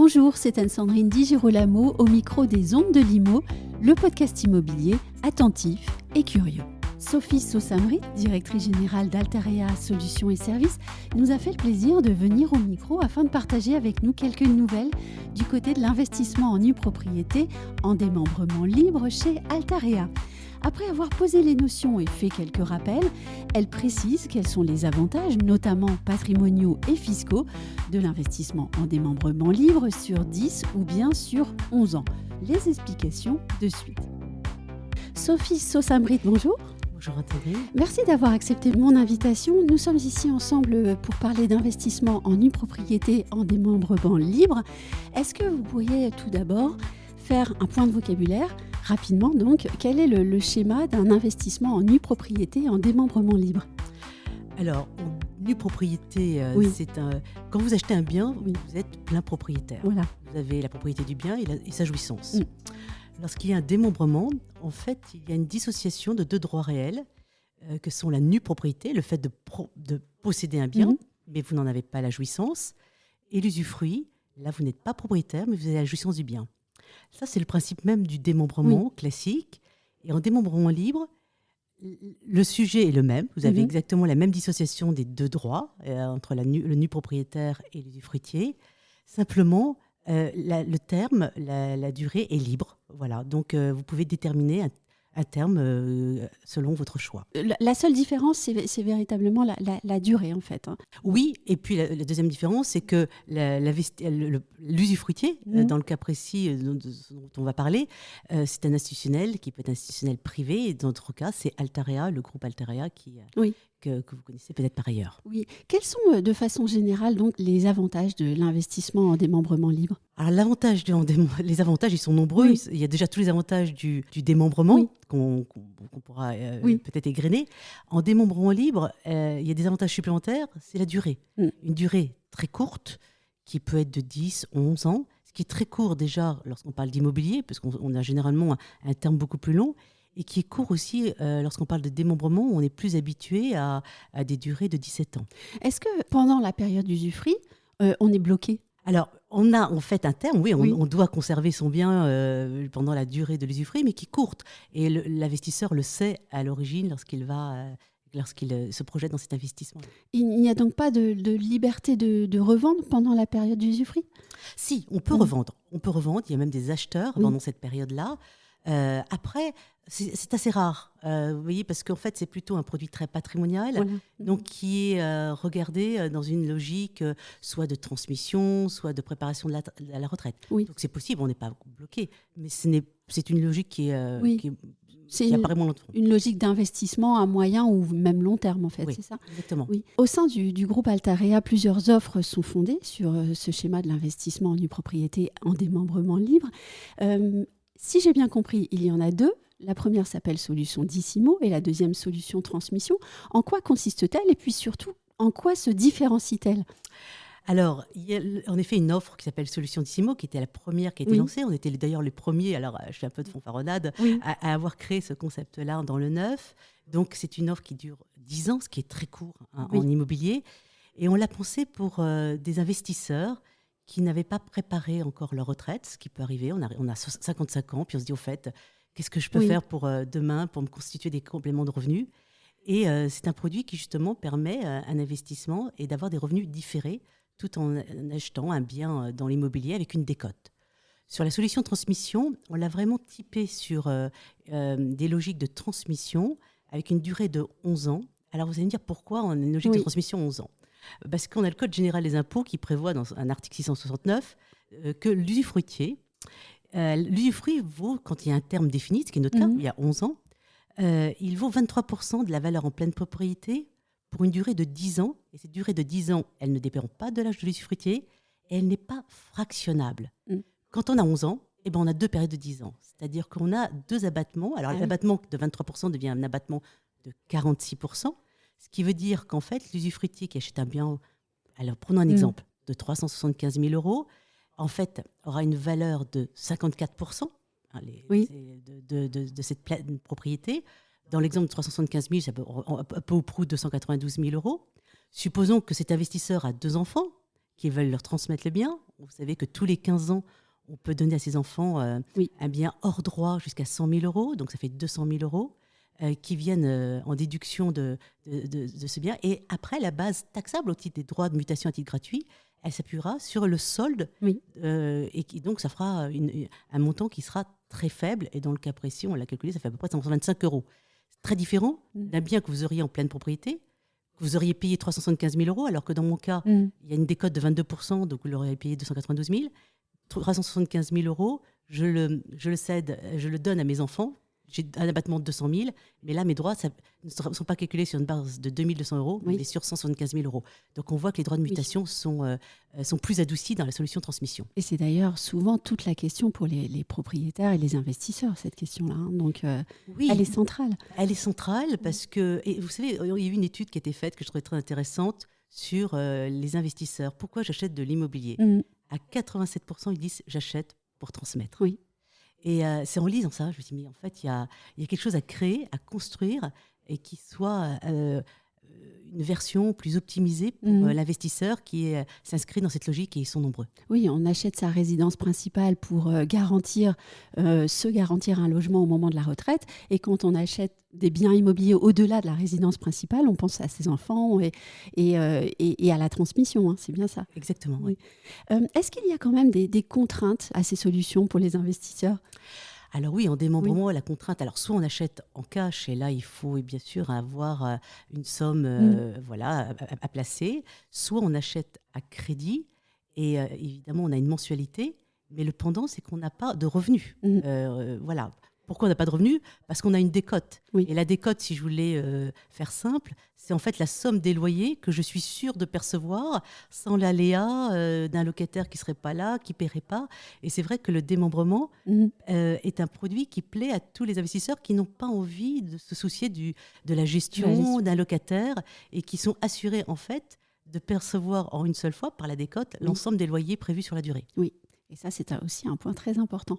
Bonjour, c'est Anne-Sandrine Di Girolamo au micro des Ondes de Limo, le podcast immobilier attentif et curieux. Sophie Saussamrit, directrice générale d'Altarea Solutions et Services, nous a fait le plaisir de venir au micro afin de partager avec nous quelques nouvelles du côté de l'investissement en nue propriété en démembrement libre chez Altarea. Après avoir posé les notions et fait quelques rappels, elle précise quels sont les avantages, notamment patrimoniaux et fiscaux, de l'investissement en démembrement libre sur 10 ou bien sur 11 ans. Les explications de suite. Sophie Saussamrit, bonjour. Bonjour Anthony. Merci d'avoir accepté mon invitation. Nous sommes ici ensemble pour parler d'investissement en nue propriété en démembrement libre. Est-ce que vous pourriez tout d'abord faire un point de vocabulaire rapidement, donc, quel est le schéma d'un investissement en nue propriété en démembrement libre ? Alors, en nue propriété, c'est quand vous achetez un bien, vous êtes plein propriétaire. Voilà. Vous avez la propriété du bien et sa jouissance. Lorsqu'il y a un démembrement, en fait, il y a une dissociation de deux droits réels, que sont la nue propriété, le fait de posséder un bien, mais vous n'en avez pas la jouissance, et l'usufruit. Là, vous n'êtes pas propriétaire, mais vous avez la jouissance du bien. Ça, c'est le principe même du démembrement classique. Et en démembrement libre, le sujet est le même. Vous avez exactement la même dissociation des deux droits entre le nu propriétaire et l'usufruitier. Simplement, le terme, la durée est libre. Voilà. Donc, vous pouvez déterminer un terme selon votre choix. La seule différence, c'est véritablement la durée, en fait. Oui, et puis la deuxième différence, c'est que l'usufruitier, dans le cas précis dont on va parler, c'est un institutionnel qui peut être institutionnel privé, et dans notre cas, c'est Altarea, le groupe Altarea que vous connaissez peut-être par ailleurs. Oui. Quels sont, de façon générale, donc, les avantages de l'investissement en démembrement libre ? Alors, les avantages, ils sont nombreux. Oui. Il y a déjà tous les avantages du démembrement qu'on pourra peut-être égrener. En démembrement libre, il y a des avantages supplémentaires, c'est la durée. Une durée très courte, qui peut être de 10, 11 ans, ce qui est très court déjà lorsqu'on parle d'immobilier, parce qu'on a généralement un terme beaucoup plus long, et qui est court aussi lorsqu'on parle de démembrement, où on est plus habitué à des durées de 17 ans. Est-ce que pendant la période d'usufruit, on est bloqué ? Alors, on a en fait un terme, on doit conserver son bien pendant la durée de l'usufruit, mais qui est courte. Et l'investisseur le sait à l'origine lorsqu'il se projette dans cet investissement. Il n'y a donc pas de liberté de revendre pendant la période d'usufruit ? Si, on peut revendre. On peut revendre, il y a même des acheteurs pendant cette période-là. Après, c'est assez rare, vous voyez, parce qu'en fait, c'est plutôt un produit très patrimonial, donc qui est regardé dans une logique soit de transmission, soit de préparation à la retraite. Donc c'est possible, on n'est pas bloqué, mais c'est une logique qui apparaît moins longtemps. Une logique d'investissement à moyen ou même long terme, en fait, c'est ça ? Exactement. Oui. Au sein du groupe Altarea, plusieurs offres sont fondées sur ce schéma de l'investissement en nue propriété en démembrement libre. Si j'ai bien compris, il y en a deux. La première s'appelle Solution Dissimo et la deuxième Solution Transmission. En quoi consiste-t-elle et puis surtout, en quoi se différencie-t-elle ? Alors, il y a en effet une offre qui s'appelle Solution Dissimo, qui était la première qui a été lancée. On était d'ailleurs les premiers, alors je suis un peu de fanfaronnade, à avoir créé ce concept-là dans le neuf. Donc, c'est une offre qui dure 10 ans, ce qui est très court en immobilier. Et on l'a pensée pour des investisseurs qui n'avaient pas préparé encore leur retraite, ce qui peut arriver. On a 55 ans, puis on se dit, au fait, qu'est-ce que je peux faire pour demain, pour me constituer des compléments de revenus ? Et c'est un produit qui, justement, permet un investissement et d'avoir des revenus différés, tout en achetant un bien dans l'immobilier avec une décote. Sur la solution transmission, on l'a vraiment typé sur des logiques de transmission avec une durée de 11 ans. Alors, vous allez me dire pourquoi on a une logique de transmission 11 ans ? Parce qu'on a le Code général des impôts qui prévoit dans un article 669 que l'usufruitier, l'usufruit vaut, quand il y a un terme défini, ce qui est notre cas, il y a 11 ans, il vaut 23% de la valeur en pleine propriété pour une durée de 10 ans. Et cette durée de 10 ans, elle ne dépend pas de l'âge de l'usufruitier et elle n'est pas fractionnable. Quand on a 11 ans, on a deux périodes de 10 ans. C'est-à-dire qu'on a deux abattements. Alors, l'abattement de 23% devient un abattement de 46%. Ce qui veut dire qu'en fait, l'usufruitier qui achète un bien, alors prenons un exemple, de 375 000 €, en fait, aura une valeur de 54% de cette propriété. Dans l'exemple de 375 000, ça peut un peu ou prou 292 000 €. Supposons que cet investisseur a 2 enfants qui veulent leur transmettre le bien. vous savez que tous les 15 ans, on peut donner à ses enfants un bien hors droit jusqu'à 100 000 euros, donc ça fait 200 000 euros qui viennent en déduction de ce bien. Et après, la base taxable au titre des droits de mutation à titre gratuit, elle s'appuiera sur le solde et donc ça fera un montant qui sera très faible. Et dans le cas précis, on l'a calculé, ça fait à peu près 125 euros. C'est très différent d'un bien que vous auriez en pleine propriété, que vous auriez payé 375 000 euros, alors que dans mon cas, il y a une décote de 22%, donc vous l'auriez payé 292 000. 375 000 euros, je le cède, je le donne à mes enfants. J'ai un abattement de 200 000, mais là, mes droits ne sont pas calculés sur une base de 2 200 euros, mais sur 175 000 euros. Donc, on voit que les droits de mutation sont plus adoucis dans la solution transmission. Et c'est d'ailleurs souvent toute la question pour les propriétaires et les investisseurs, cette question-là. Hein. Donc, elle est centrale. Elle est centrale parce que, et vous savez, il y a eu une étude qui a été faite que je trouvais très intéressante sur les investisseurs. Pourquoi j'achète de l'immobilier ? À 87%, ils disent « j'achète pour transmettre ». Oui. Et c'est en lisant ça, je me suis dit, mais en fait, il y a quelque chose à créer, à construire, et qui soit une version plus optimisée pour l'investisseur qui s'inscrit dans cette logique, et ils sont nombreux. Oui, on achète sa résidence principale pour garantir un logement au moment de la retraite. Et quand on achète des biens immobiliers au-delà de la résidence principale, on pense à ses enfants et à la transmission. Hein, c'est bien ça. Exactement, oui. Est-ce qu'il y a quand même des contraintes à ces solutions pour les investisseurs ? Alors oui, en démembrement, la contrainte, alors soit on achète en cash, et là, il faut bien sûr avoir une somme à placer, soit on achète à crédit, et évidemment, on a une mensualité, mais le pendant, c'est qu'on n'a pas de revenus. Voilà. Pourquoi on n'a pas de revenus ? Parce qu'on a une décote. Oui. Et la décote, si je voulais faire simple, c'est en fait la somme des loyers que je suis sûre de percevoir sans l'aléa d'un locataire qui ne serait pas là, qui ne paierait pas. Et c'est vrai que le démembrement est un produit qui plaît à tous les investisseurs qui n'ont pas envie de se soucier de la gestion d'un locataire et qui sont assurés en fait de percevoir en une seule fois par la décote l'ensemble des loyers prévus sur la durée. Oui. Et ça, c'est aussi un point très important.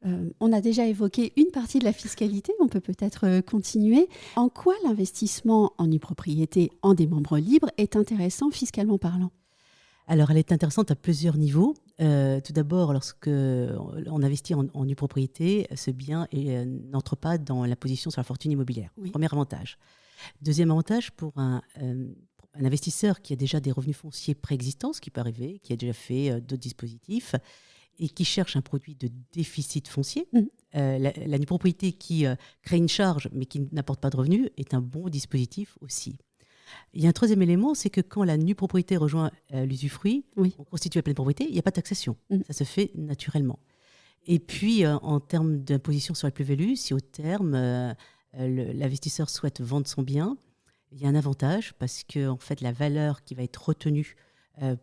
On a déjà évoqué une partie de la fiscalité, on peut peut-être continuer. En quoi l'investissement en nue propriété en démembre libre est intéressant fiscalement parlant ? Alors, elle est intéressante à plusieurs niveaux. Tout d'abord, lorsque on investit en nue propriété, ce bien n'entre pas dans l'imposition sur la fortune immobilière. Oui. Premier avantage. Deuxième avantage, pour un investisseur qui a déjà des revenus fonciers préexistants, ce qui peut arriver, qui a déjà fait d'autres dispositifs et qui cherche un produit de déficit foncier, la nue propriété qui crée une charge mais qui n'apporte pas de revenus est un bon dispositif aussi. Il y a un troisième élément, c'est que quand la nue propriété rejoint l'usufruit, on constitue la pleine propriété, il n'y a pas de taxation. Ça se fait naturellement. Et puis, en termes d'imposition sur la plus-value, si au terme, l'investisseur souhaite vendre son bien, il y a un avantage parce que en fait, la valeur qui va être retenue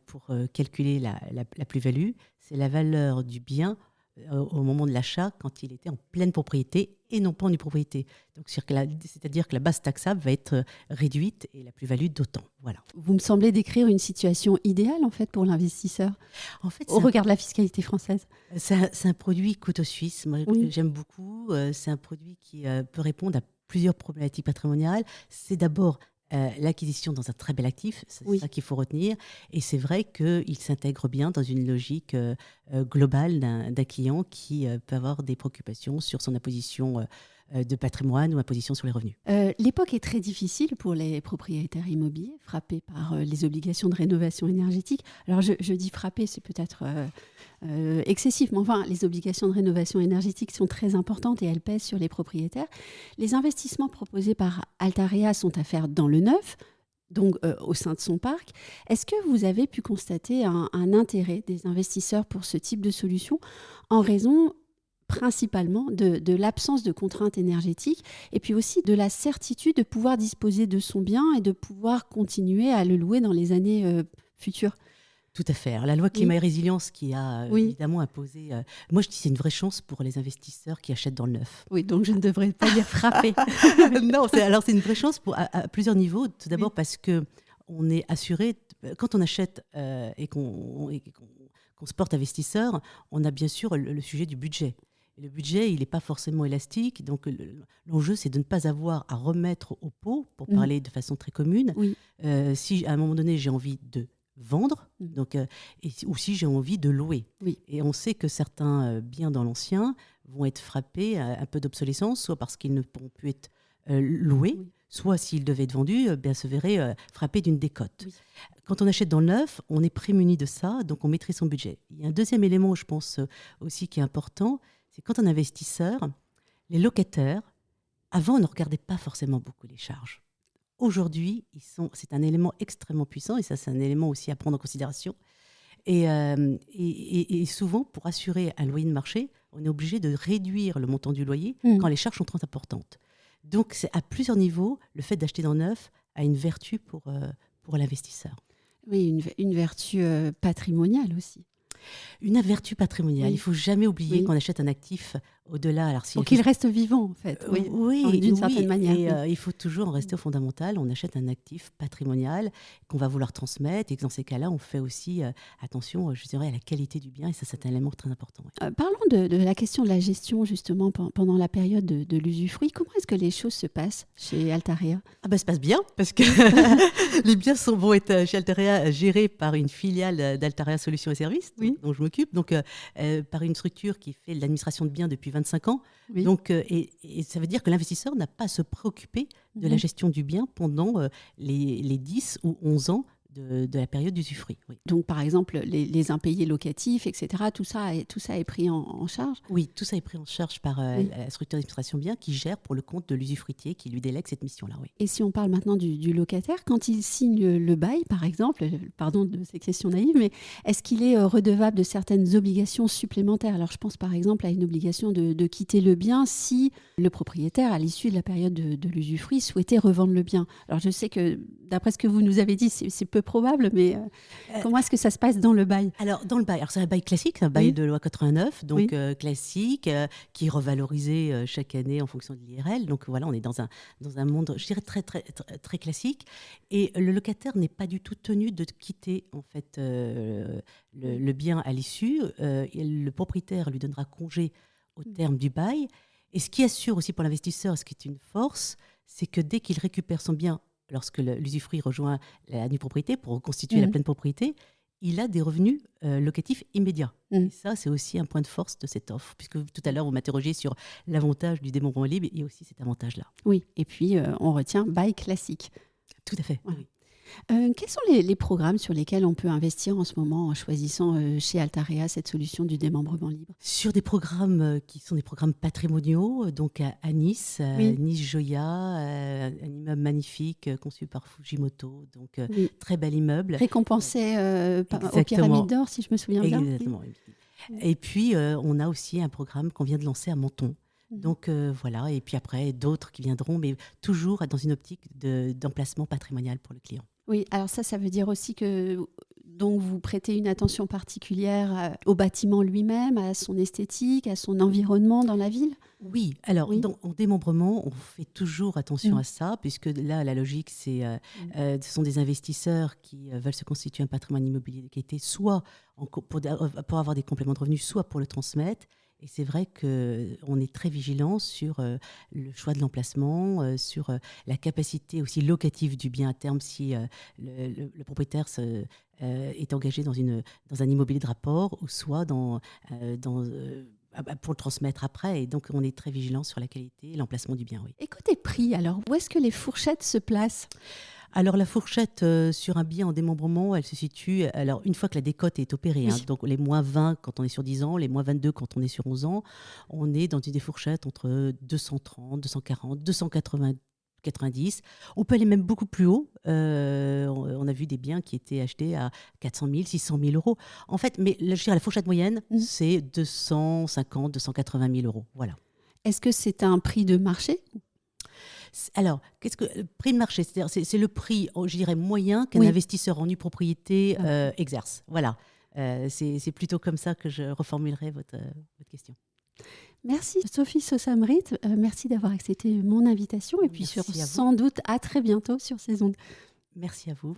pour calculer la plus-value, c'est la valeur du bien au moment de l'achat quand il était en pleine propriété et non pas en nue propriété. Donc, c'est-à-dire que la base taxable va être réduite et la plus-value d'autant. Voilà. Vous me semblez décrire une situation idéale en fait pour l'investisseur en fait, au regard de la fiscalité française. C'est un produit couteau suisse. Moi, j'aime beaucoup. C'est un produit qui peut répondre à plusieurs problématiques patrimoniales. C'est d'abord l'acquisition dans un très bel actif, c'est ça qu'il faut retenir. Et c'est vrai qu'il s'intègre bien dans une logique globale d'un client qui peut avoir des préoccupations sur son imposition de patrimoine ou imposition sur les revenus. L'époque est très difficile pour les propriétaires immobiliers frappés par les obligations de rénovation énergétique. Alors je dis frappés, c'est peut-être excessif, mais enfin les obligations de rénovation énergétique sont très importantes et elles pèsent sur les propriétaires. Les investissements proposés par Altarea sont à faire dans le neuf, donc au sein de son parc. Est-ce que vous avez pu constater un intérêt des investisseurs pour ce type de solution en raison principalement de l'absence de contraintes énergétiques et puis aussi de la certitude de pouvoir disposer de son bien et de pouvoir continuer à le louer dans les années futures? Tout à fait. Alors, la loi climat et résilience qui a évidemment imposé... moi, je dis que c'est une vraie chance pour les investisseurs qui achètent dans le neuf. Oui, donc je ne devrais pas dire frapper. Non, c'est une vraie chance à plusieurs niveaux. Tout d'abord parce qu'on est assuré, quand on achète et qu'on se porte investisseur, on a bien sûr le sujet du budget. Et le budget, il n'est pas forcément élastique. Donc, l'enjeu, c'est de ne pas avoir à remettre au pot, pour parler de façon très commune. Si, à un moment donné, j'ai envie de vendre, donc, ou si j'ai envie de louer. Oui. Et on sait que certains biens dans l'ancien vont être frappés à un peu d'obsolescence, soit parce qu'ils ne pourront plus être loués, soit s'ils devaient être vendus, se verraient frappés d'une décote. Oui. Quand on achète dans le neuf, on est prémuni de ça, donc on maîtrise son budget. Il y a un deuxième élément, je pense, aussi qui est important, c'est quand on est investisseur, les locataires, avant, on ne regardait pas forcément beaucoup les charges. Aujourd'hui, c'est un élément extrêmement puissant, et ça, c'est un élément aussi à prendre en considération. Et souvent, pour assurer un loyer de marché, on est obligé de réduire le montant du loyer quand les charges sont trop importantes. Donc, c'est à plusieurs niveaux, le fait d'acheter dans neuf a une vertu pour l'investisseur. Oui, une vertu patrimoniale aussi. Une vertu patrimoniale. Il ne faut jamais oublier qu'on achète un actif au-delà. Alors, pour qu'il reste vivant, en fait. Oui, d'une certaine manière. Et il faut toujours en rester au fondamental. On achète un actif patrimonial qu'on va vouloir transmettre. Et que dans ces cas-là, on fait aussi attention, je dirais, à la qualité du bien. Et ça, c'est un élément très important. Oui. Parlons de la question de la gestion, justement, pendant la période de l'usufruit. Comment est-ce que les choses se passent chez Altarea ? Ça se passe bien, parce que les biens vont être chez Altarea gérés par une filiale d'Altarea Solutions et Services, dont je m'occupe. Donc, par une structure qui fait l'administration de biens depuis 25 ans. Oui. Donc, et ça veut dire que l'investisseur n'a pas à se préoccuper de la gestion du bien pendant les 10 ou 11 ans de la période d'usufruit. Oui. Donc, par exemple, les impayés locatifs, etc., tout ça est pris en charge ? Oui, tout ça est pris en charge par la structure d'administration bien qui gère pour le compte de l'usufruitier qui lui délègue cette mission-là. Oui. Et si on parle maintenant du locataire, quand il signe le bail, par exemple, pardon de ces questions naïves, mais est-ce qu'il est redevable de certaines obligations supplémentaires ? Alors, je pense par exemple à une obligation de quitter le bien si le propriétaire, à l'issue de la période de l'usufruit, souhaitait revendre le bien. Alors, je sais que, d'après ce que vous nous avez dit, c'est peu probable, mais comment est-ce que ça se passe dans le bail ? Alors, dans le bail, c'est un bail classique, un bail de loi 89, donc classique, qui est revalorisé chaque année en fonction de l'IRL. Donc voilà, on est dans un monde, je dirais, très, très, très, très classique. Et le locataire n'est pas du tout tenu de quitter en fait, le bien à l'issue. Le propriétaire lui donnera congé au terme du bail. Et ce qui assure aussi pour l'investisseur, ce qui est une force, c'est que dès qu'il récupère son bien, lorsque l'usufruit rejoint la nue propriété pour reconstituer la pleine propriété, il a des revenus locatifs immédiats. Et ça, c'est aussi un point de force de cette offre, puisque tout à l'heure, vous m'interrogez sur l'avantage du démembrement libre, il y a aussi cet avantage-là. Oui, et puis on retient bail classique. Tout à fait, voilà. Oui. Quels sont les programmes sur lesquels on peut investir en ce moment en choisissant chez Altarea cette solution du démembrement libre ? Sur des programmes qui sont des programmes patrimoniaux, donc à Nice, Nice Joya, un immeuble magnifique conçu par Fujimoto, donc très bel immeuble. Récompensé aux Pyramides d'Or, si je me souviens bien. Exactement. Et puis, on a aussi un programme qu'on vient de lancer à Menton. Donc voilà, et puis après d'autres qui viendront, mais toujours dans une optique d'emplacement patrimonial pour le client. Oui, alors ça veut dire aussi que donc vous prêtez une attention particulière au bâtiment lui-même, à son esthétique, à son environnement dans la ville ? Oui, alors en démembrement, on fait toujours attention à ça, puisque là, la logique, ce sont des investisseurs qui veulent se constituer un patrimoine immobilier de qualité, soit pour avoir des compléments de revenus, soit pour le transmettre. Et c'est vrai qu'on est très vigilant sur le choix de l'emplacement, sur la capacité aussi locative du bien à terme si le propriétaire est engagé dans un immobilier de rapport ou soit pour le transmettre après. Et donc, on est très vigilant sur la qualité et l'emplacement du bien. Oui. Et côté prix, alors, où est-ce que les fourchettes se placent ? Alors, la fourchette sur un bien en démembrement, elle se situe, alors une fois que la décote est opérée, donc les moins 20 quand on est sur 10 ans, les moins 22 quand on est sur 11 ans, on est dans des fourchettes entre 230, 240, 290. On peut aller même beaucoup plus haut. On a vu des biens qui étaient achetés à 400 000, 600 000 euros. En fait, mais je dirais la fourchette moyenne, c'est 250, 280 000 euros. Voilà. Est-ce que c'est un prix de marché ? Alors, qu'est-ce que le prix de marché ? C'est le prix, je dirais, moyen qu'un investisseur en nue propriété exerce. Voilà. C'est plutôt comme ça que je reformulerai votre question. Merci Sophie Sosamrit. Merci d'avoir accepté mon invitation. Et puis sans doute à très bientôt sur ces ondes. Merci à vous.